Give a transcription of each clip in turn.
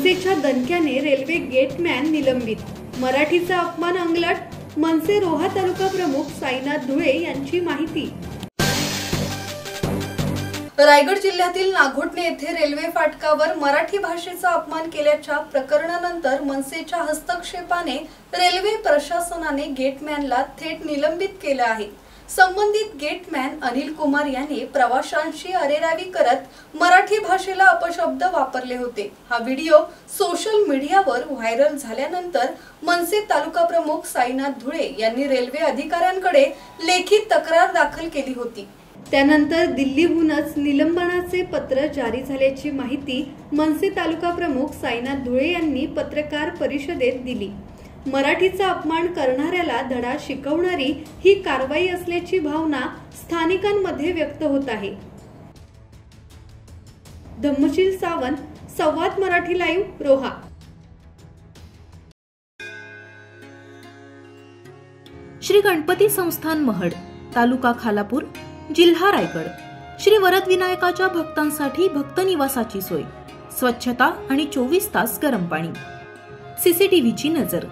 मनसेच्या दणक्याने रेल्वे गेटमॅन निलंबित, मराठीचा अपमान अंगलट, मनसे रोहा तालुका प्रमुख साईनाथ धुळे यांची माहिती। रायगड जिल्ह्यातील नागोठणे येथे रेल्वे फाटकावर मराठी भाषेचा अपमान केल्याच्या प्रकरणानंतर मनसेच्या हस्तक्षेपाने रेल्वे प्रशासनाने गेटमॅनला थेट निलंबित केले आहे। संबंधित गेटमॅन अनिल कुमार यांनी प्रवाशांशी अरेरावी करत मराठी भाषेला अपशब्द वापरले होते। हा व्हिडिओ सोशल मीडियावर व्हायरल झाल्यानंतर मनसे तालुका प्रमुख साईनाथ धुळे यांनी रेल्वे अधिकाऱ्यांकडे लेखी तक्रार दाखल केली होती। त्यानंतर दिल्लीहूनच निलंबनाचे पत्र जारी झाल्याची माहिती मनसे तालुका प्रमुख साईनाथ धुळे यांनी पत्रकार परिषदेत दिली। मराठीचा अपमान करणाऱ्याला धडा शिकवणारी ही कारवाई असल्याची भावना स्थानिकांमध्ये व्यक्त होत आहे। धम्मशील सावंत, संवाद मराठी लाईव्ह, रोहा। श्री गणपती संस्थान महड, तालुका खालापूर, जिल्हा रायगड। श्री वरद विनायकाच्या भक्तांसाठी भक्त निवासाची सोय, स्वच्छता आणि 24 तास गरम पाणी, सीसीटीव्हीची नजर।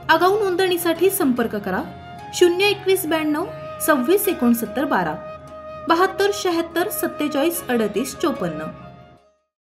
आगाऊ नोंदणीसाठी संपर्क करा 02192 26 69 12 72 76 47 38 54।